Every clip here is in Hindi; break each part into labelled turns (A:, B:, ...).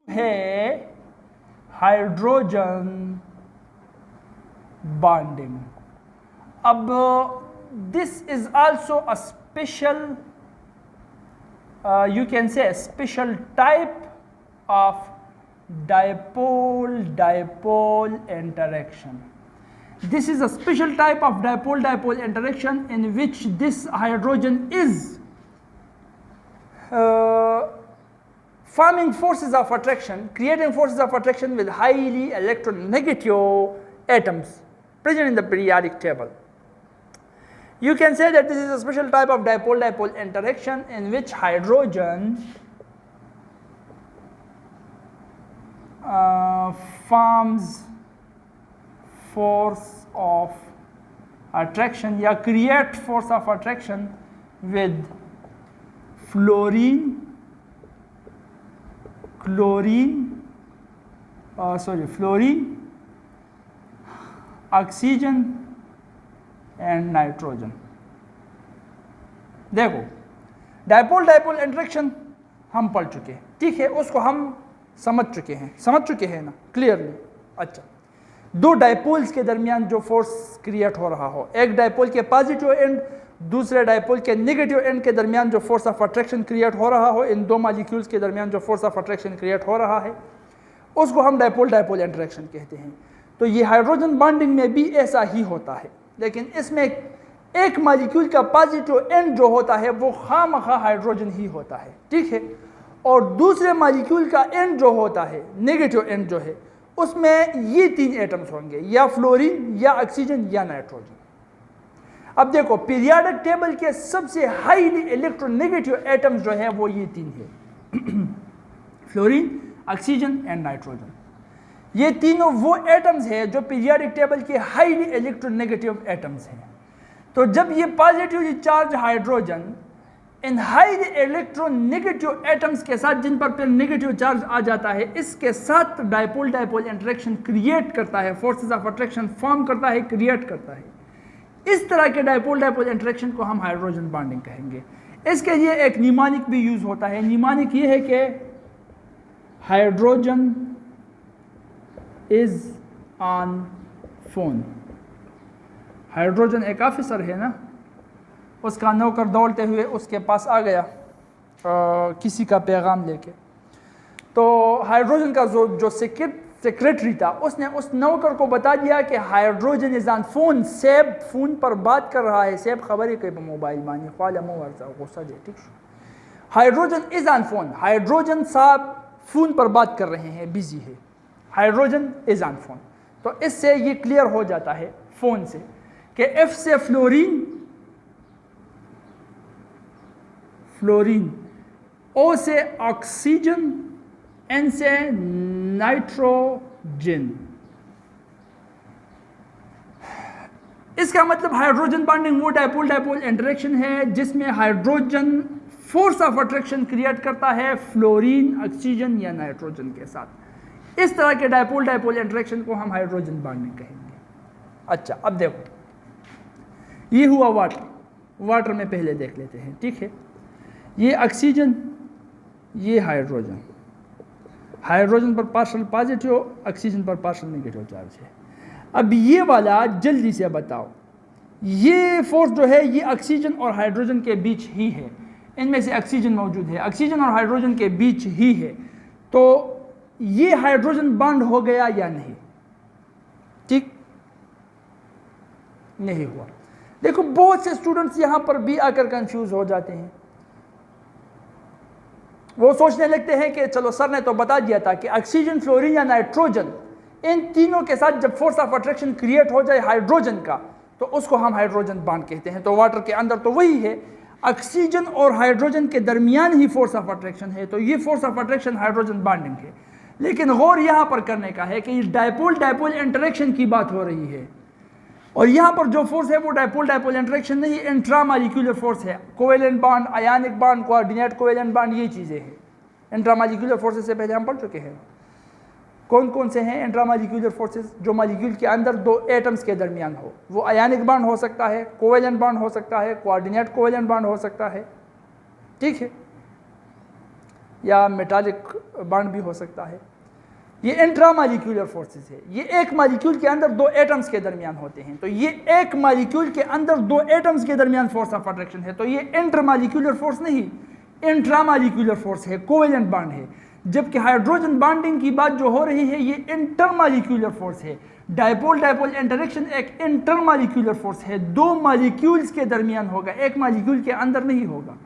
A: है हाइड्रोजन बॉन्डिंग। अब this is also a special you can say a special type of dipole-dipole interaction. This is a special type of dipole-dipole interaction in which this hydrogen is forming forces of attraction, creating forces of attraction with highly electronegative atoms present in the periodic table. You can say that this is a special type of dipole-dipole interaction in which hydrogen forms force of attraction या create force of attraction with fluorine, oxygen and nitrogen. देखो डायपोल डायपोल इंटरेक्शन हम पढ़ चुके हैं, ठीक है, उसको हम समझ चुके हैं ना क्लियरली। अच्छा, दो डायपोल्स के दरमियान जो फोर्स क्रिएट हो रहा हो, एक डायपोल के पॉजिटिव एंड दूसरे डायपोल के नेगेटिव एंड के दरमियान जो फोर्स ऑफ अट्रैक्शन क्रिएट हो रहा हो, इन दो मॉलिक्यूल्स के दरमियान जो फोर्स ऑफ अट्रैक्शन क्रिएट हो रहा है उसको हम डायपोल डायपोल इंटरेक्शन कहते हैं। तो ये हाइड्रोजन बॉन्डिंग में भी ऐसा ही होता है, लेकिन इसमें एक मॉलिक्यूल का पॉजिटिव एंड जो होता है वो खामखा हाइड्रोजन ही होता है, ठीक है, और दूसरे मॉलिक्यूल का एंड जो होता है, नेगेटिव एंड जो है, उसमें ये तीन एटम्स होंगे, या फ्लोरीन या ऑक्सीजन या नाइट्रोजन। अब देखो पीरियोडिक टेबल के सबसे हाईली इलेक्ट्रोनेगेटिव एटम्स जो है वो ये तीन है फ्लोरीन, ऑक्सीजन एंड नाइट्रोजन। ये तीनों वो एटम्स हैं जो पीरियोडिक टेबल के हाईली इलेक्ट्रोनेगेटिव एटम्स हैं। तो जब ये positively charge hydrogen in highly electronegative atoms के साथ, जिन पर फिर नेगेटिव चार्ज आ जाता है, इसके साथ डायपोल डायपोल इंटरेक्शन क्रिएट करता है, फोर्सेस ऑफ अट्रैक्शन फॉर्म करता है, क्रिएट करता है। इस तरह के डायपोल डायपोल इंटरेक्शन को हम हाइड्रोजन बॉन्डिंग कहेंगे। इसके लिए एक निमानिक भी यूज होता है। निमानिक ये है कि hydrogen is on phone. Hydrogen एक ऑफिसर है ना, उसका नौकर दौड़ते हुए उसके पास आ गया किसी का पैगाम लेके। तो हाइड्रोजन का जो सेक्रेटरी था उसने उस नौकर को बता दिया कि हाइड्रोजन इज ऑन फोन, सेब फोन पर बात कर रहा है, सेब खबर है कि मोबाइल मानी ख्वाल गुस्सा जे, ठीक। Hydrogen is on phone, hydrogen साहब फोन पर बात कर रहे हैं, बिजी है, हाइड्रोजन इज ऑन फोन। तो इससे ये क्लियर हो जाता है फोन से कि एफ से फ्लोरीन, ओ से ऑक्सीजन, एन से नाइट्रोजन। इसका मतलब हाइड्रोजन बॉन्डिंग वो डायपोल डायपोल इंटरेक्शन है जिसमें hydrogen force of attraction create करता है फ्लोरीन, ऑक्सीजन या नाइट्रोजन के साथ। इस तरह के डायपोल डायपोल इंटरेक्शन को हम हाइड्रोजन बॉन्डिंग कहेंगे। अच्छा, अब देखो ये हुआ वाटर में पहले देख लेते हैं, ठीक है। ये ऑक्सीजन, ये हाइड्रोजन, हाइड्रोजन पर पार्शियल पॉजिटिव, ऑक्सीजन पर पार्शियल नेगेटिव चार्ज है। अब ये वाला जल्दी से बताओ, ये फोर्स जो है ये ऑक्सीजन और हाइड्रोजन के बीच ही है, इनमें से ऑक्सीजन मौजूद है, ऑक्सीजन और हाइड्रोजन के बीच ही है। तो ये हाइड्रोजन बॉन्ड हो गया या नहीं? ठीक नहीं हुआ। देखो बहुत से स्टूडेंट्स यहां पर भी आकर कंफ्यूज हो जाते हैं, वो सोचने लगते हैं कि चलो सर ने तो बता दिया था कि ऑक्सीजन, फ्लोरीन या नाइट्रोजन, इन तीनों के साथ जब फोर्स ऑफ अट्रैक्शन क्रिएट हो जाए हाइड्रोजन का तो उसको हम हाइड्रोजन बॉन्ड कहते हैं। तो वाटर के अंदर तो वही है, ऑक्सीजन और हाइड्रोजन के दरमियान ही फोर्स ऑफ अट्रैक्शन है, तो ये force of attraction hydrogen bonding है। लेकिन गौर यहां पर करने का है कि डायपोल डायपोल इंटरेक्शन की बात हो रही है, और यहां पर जो फोर्स है वो डायपोल डायपोल इंटरेक्शन नहीं, इंट्रामॉलिक्यूलर फोर्स है। Covalent bond, ionic bond, coordinate covalent bond, ये चीजें हैं। इंट्रामॉलिक्यूलर फोर्सेस से पहले हम पढ़ चुके हैं। कौन कौन से हैं इंट्रामॉलिक्यूलर फोर्सेस? जो मॉलिक्यूल के अंदर दो एटम्स के दरमियान हो, वो आयनिक बॉन्ड हो सकता है, कोवेलेंट बॉन्ड हो सकता है, कोऑर्डिनेट कोवेलेंट बॉन्ड हो सकता है, ठीक है। या मेटालिक बॉन्ड भी हो सकता है। ये इंट्रामालिक्यूलर फोर्सेस है, ये एक मालिक्यूल के अंदर दो एटम्स के दरमियान होते हैं, तो ये एक मालिक्यूल के अंदर दो एटम्स के दरमियान फोर्स ऑफ अट्रैक्शन है, तो ये इंटरमालिक्यूलर फोर्स नहीं, इंट्रामालिक्यूलर फोर्स है, कोवेलेंट बॉन्ड है। जबकि हाइड्रोजन बॉन्डिंग की बात जो हो रही है ये इंटरमालिक्यूलर फोर्स है। डायपोल डायपोल इंटरेक्शन एक इंटरमालिक्यूलर फोर्स है, दो मालिक्यूल्स के दरमियान होगा, एक मालिक्यूल के अंदर नहीं होगा।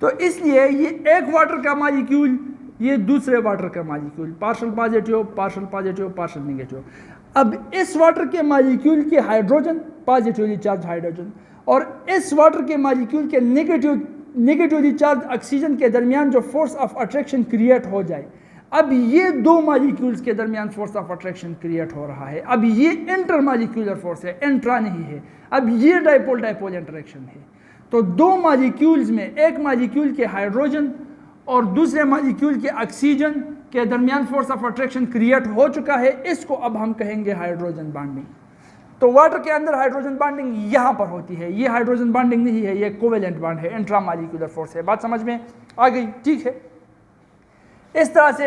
A: तो इसलिए ये एक वाटर का मालिक्यूल, ये दूसरे वाटर का molecule, partial positive partial positive partial negative. अब इस वाटर के मालिक्यूल के हाइड्रोजन पॉजिटिवली चार्ज हाइड्रोजन और इस वाटर के मालिक्यूल के नेगेटिवली चार्ज ऑक्सीजन के दरमियान जो फोर्स ऑफ अट्रैक्शन क्रिएट हो जाए, अब ये दो मालिक्यूल्स के दरमियान फोर्स ऑफ अट्रैक्शन क्रिएट हो रहा है। अब ये इंटर मालिक्यूलर फोर्स है, इंट्रा नहीं है। अब ये डायपोल डायपोल इंटरेक्शन है। तो दो मालिक्यूल्स में एक मालिक्यूल के हाइड्रोजन और दूसरे मालिक्यूल के ऑक्सीजन के दरमियान फोर्स ऑफ अट्रैक्शन क्रिएट हो चुका है, इसको अब हम कहेंगे हाइड्रोजन बॉन्डिंग। तो वाटर के अंदर हाइड्रोजन बॉन्डिंग यहाँ पर होती है, ये हाइड्रोजन बॉन्डिंग नहीं है, ये कोवेलेंट बॉन्ड है, इंट्रामालिक्यूलर फोर्स है। बात समझ में आ गई? ठीक है। इस तरह से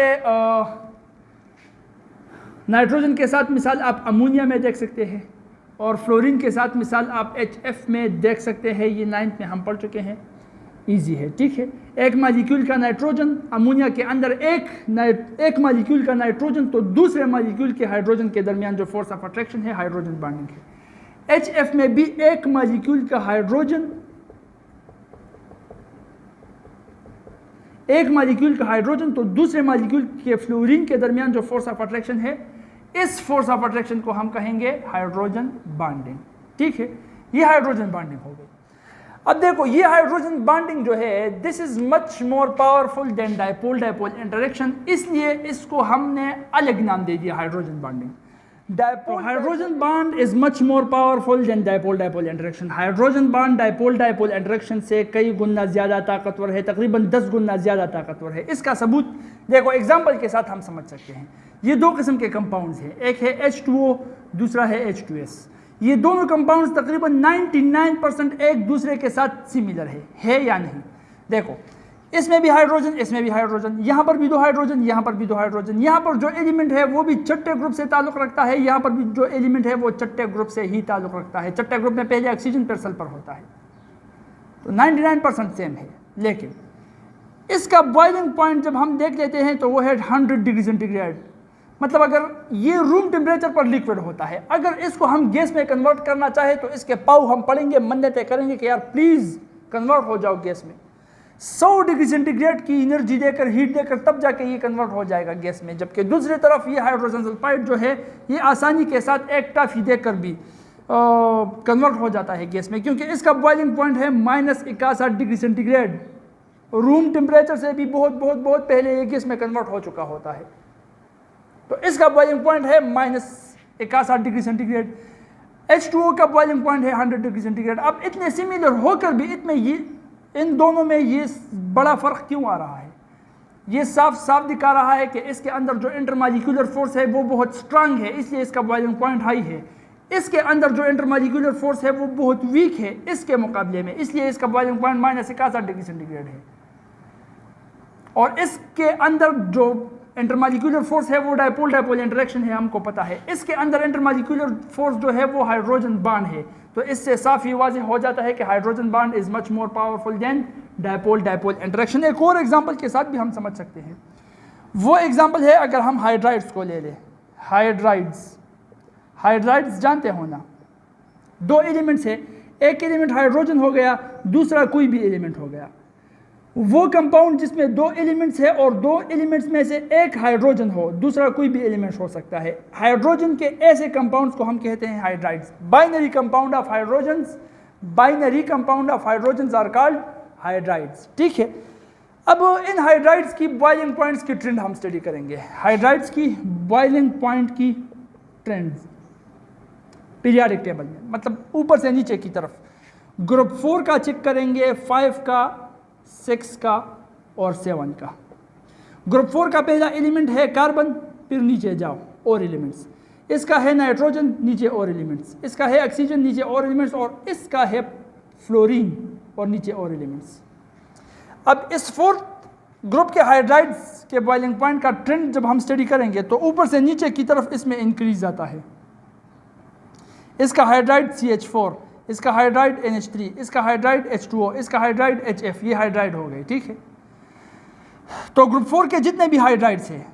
A: नाइट्रोजन के साथ मिसाल आप अमोनिया में देख सकते हैं और फ्लोरीन के साथ मिसाल आप HF में देख सकते हैं। ये 9th में हम पढ़ चुके हैं, इजी है। ठीक है, एक मालिक्यूल का नाइट्रोजन, अमोनिया के अंदर एक मालिक्यूल का नाइट्रोजन, तो दूसरे मालिक्यूल के हाइड्रोजन के दरमियान जो फोर्स ऑफ अट्रैक्शन है हाइड्रोजन बॉन्डिंग है। HF में भी एक मालिक्यूल का हाइड्रोजन, एक मालिक्यूल का हाइड्रोजन तो दूसरे मालिक्यूल के फ्लोरीन के दरमियान जो फोर्स ऑफ अट्रैक्शन है, इस फोर्स ऑफ अट्रैक्शन को हम कहेंगे हाइड्रोजन बॉन्डिंग। ठीक है, ये हाइड्रोजन बॉन्डिंग हो गई। अब देखो ये हाइड्रोजन बॉन्डिंग जो है, this is much more powerful than dipole dipole interaction, इसलिए इसको हमने अलग नाम दे दिया hydrogen bonding. Hydrogen bond is much more powerful than dipole dipole interaction. Hydrogen bond dipole dipole interaction से कई गुना ज्यादा ताकतवर है, तकरीबन 10 गुना ज्यादा ताकतवर है। इसका सबूत देखो एग्जांपल के साथ हम समझ सकते हैं। ये दो किस्म के कंपाउंड्स हैं, एक है H2O, दूसरा है H2S। ये दोनों कंपाउंड्स तकरीबन 99% एक दूसरे के साथ सिमिलर है या नहीं? देखो इसमें भी हाइड्रोजन, इसमें भी हाइड्रोजन, यहाँ पर भी दो हाइड्रोजन, यहाँ पर भी दो हाइड्रोजन। यहाँ पर जो एलिमेंट है वो भी छठे ग्रुप से ताल्लुक रखता है, यहाँ पर भी जो एलिमेंट है वो छठे ग्रुप से ही ताल्लुक रखता है। छठे ग्रुप में पहले ऑक्सीजन फिर सल्फर होता है, तो 99% सेम है। लेकिन इसका बॉइलिंग पॉइंट जब हम देख लेते हैं तो वो है 100 डिग्री सेंटीग्रेड। मतलब अगर ये रूम टेम्परेचर पर लिक्विड होता है, अगर इसको हम गैस में कन्वर्ट करना चाहे तो इसके पाव हम पढ़ेंगे, मन्नतें करेंगे कि यार प्लीज़ कन्वर्ट हो जाओ गैस में। 100 डिग्री सेंटीग्रेड की एनर्जी देकर, हीट देकर, तब जाके ये कन्वर्ट हो जाएगा गैस में। जबकि दूसरी तरफ ये हाइड्रोजन सल्फाइड जो है ये आसानी के साथ एक टॉफी देकर भी कन्वर्ट हो जाता है गैस में, क्योंकि इसका बॉइलिंग पॉइंट है -61 डिग्री सेंटीग्रेड। रूम टेम्परेचर से भी बहुत बहुत बहुत पहले ये गैस में कन्वर्ट हो चुका होता है। तो इसका बॉइलिंग पॉइंट है -61 डिग्री सेंटीग्रेड। H2O का बॉइलिंग पॉइंट है 100 डिग्री सेंटीग्रेड। अब इतने सिमिलर होकर भी इन दोनों में ये बड़ा फ़र्क क्यों आ रहा है? ये साफ साफ दिखा रहा है कि इसके अंदर जो इंटरमालिक्यूलर फोर्स है वो बहुत स्ट्रांग है, इसलिए इसका बॉइलिंग पॉइंट हाई है। इसके अंदर जो इंटरमालिक्यूलर फोर्स है वो बहुत वीक है इसके मुकाबले में, इसलिए इसका बॉइलिंग पॉइंट -61 डिग्री सेंटीग्रेड है। और इसके अंदर जो इंटरमालिक्यूलर फोर्स है वो डायपोल डायपोल इंटरेक्शन है, हमको पता है। इसके अंदर इंटरमालिक्यूलर फोर्स जो है वो हाइड्रोजन बॉन्ड है। तो इससे साफ ही वाज़ेह हो जाता है कि hydrogen bond is much more powerful than dipole dipole interaction. एक और एग्जांपल के साथ भी हम समझ सकते हैं। वो एग्जांपल है अगर हम हाइड्राइड्स को ले लें। हाइड्राइड्स जानते हो ना, दो एलिमेंट्स है, एक एलिमेंट हाइड्रोजन हो गया, दूसरा कोई भी एलिमेंट हो गया। वो कंपाउंड जिसमें दो एलिमेंट्स है और दो एलिमेंट्स में से एक हाइड्रोजन हो, दूसरा कोई भी एलिमेंट हो सकता है। हाइड्रोजन के ऐसे कंपाउंड्स को हम कहते हैं hydrides. Binary compound of hydrogens are called hydrides. ठीक है, अब इन हाइड्राइड्स की बॉइलिंग पॉइंट्स की ट्रेंड हम स्टडी करेंगे। हाइड्राइड्स की बॉइलिंग पॉइंट की ट्रेंड्स पीरियाडिक टेबल में, मतलब ऊपर से नीचे की तरफ। ग्रुप 4 का चेक करेंगे, 5 का, 6 का और 7 का। ग्रुप 4 का पहला एलिमेंट है कार्बन, फिर नीचे जाओ और एलिमेंट्स। इसका है नाइट्रोजन, नीचे और एलिमेंट्स। इसका है ऑक्सीजन, नीचे और एलिमेंट्स। और इसका है फ्लोरीन और नीचे और एलिमेंट्स। अब इस 4th ग्रुप के हाइड्राइड्स के बॉइलिंग पॉइंट का ट्रेंड जब हम स्टडी करेंगे तो ऊपर से नीचे की तरफ इसमें इंक्रीज आता है। इसका हाइड्राइड CH4, इसका हाइड्राइड NH3, इसका हाइड्राइड H2O, इसका हाइड्राइड HF, ये हाइड्राइड हो गए, ठीक है। तो ग्रुप 4 के जितने भी हाइड्राइड्स हैं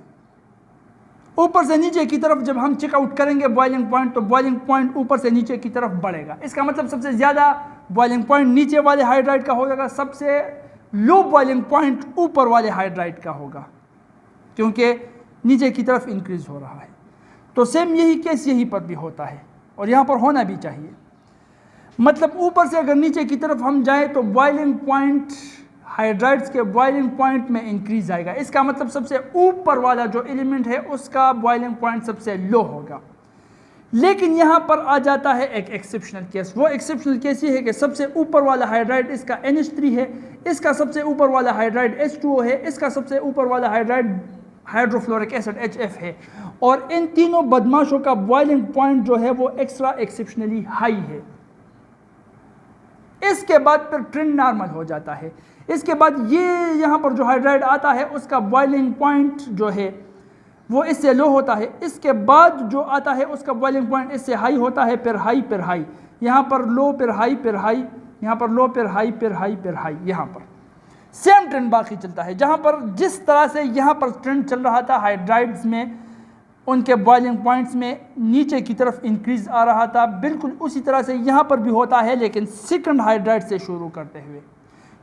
A: ऊपर से नीचे की तरफ जब हम चेकआउट करेंगे बॉइलिंग पॉइंट, तो बॉइलिंग पॉइंट ऊपर से नीचे की तरफ बढ़ेगा। इसका मतलब सबसे ज़्यादा बॉइलिंग पॉइंट नीचे वाले हाइड्राइड का हो जाएगा, सबसे लो बॉइलिंग पॉइंट ऊपर वाले हाइड्राइड का होगा, क्योंकि नीचे की तरफ इंक्रीज हो रहा है। तो सेम यही केस यहीं पर भी होता है और यहाँ पर होना भी चाहिए। मतलब ऊपर से अगर नीचे की तरफ हम जाएं तो बॉइलिंग पॉइंट हाइड्राइड्स के बॉइलिंग पॉइंट में इंक्रीज आएगा। इसका मतलब सबसे ऊपर वाला जो एलिमेंट है उसका बॉइलिंग पॉइंट सबसे लो होगा। लेकिन यहाँ पर आ जाता है एक एक्सेप्शनल केस। वो एक्सेप्शनल केस ये है कि सबसे ऊपर वाला हाइड्राइड इसका NH3 है, इसका सबसे ऊपर वाला हाइड्राइड H2O है, इसका सबसे ऊपर वाला हाइड्राइड हाइड्रोफ्लोरिक एसिड HF है, और इन तीनों बदमाशों का बॉइलिंग पॉइंट जो है वो एक्स्ट्रा एक्सेप्शनली हाई है। इसके बाद फिर ट्रेंड नॉर्मल हो जाता है। इसके बाद ये यहाँ पर जो हाइड्राइड आता है उसका बॉइलिंग पॉइंट जो है वो इससे लो होता है। इसके बाद जो आता है उसका बॉइलिंग पॉइंट इससे हाई होता है, फिर हाई, यहाँ पर लो, फिर हाई, यहाँ पर लो, फिर हाई, यहाँ पर सेम ट्रेंड बाकी चलता है। जहाँ पर जिस तरह से यहाँ पर ट्रेंड चल रहा था हाइड्राइड्स में, उनके बॉइलिंग पॉइंट्स में नीचे की तरफ इंक्रीज आ रहा था, बिल्कुल उसी तरह से यहाँ पर भी होता है, लेकिन सेकंड हाइड्राइड से शुरू करते हुए,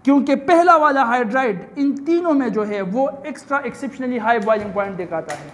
A: क्योंकि पहला वाला हाइड्राइड इन तीनों में जो है वो extra exceptionally high boiling point दिखाता है।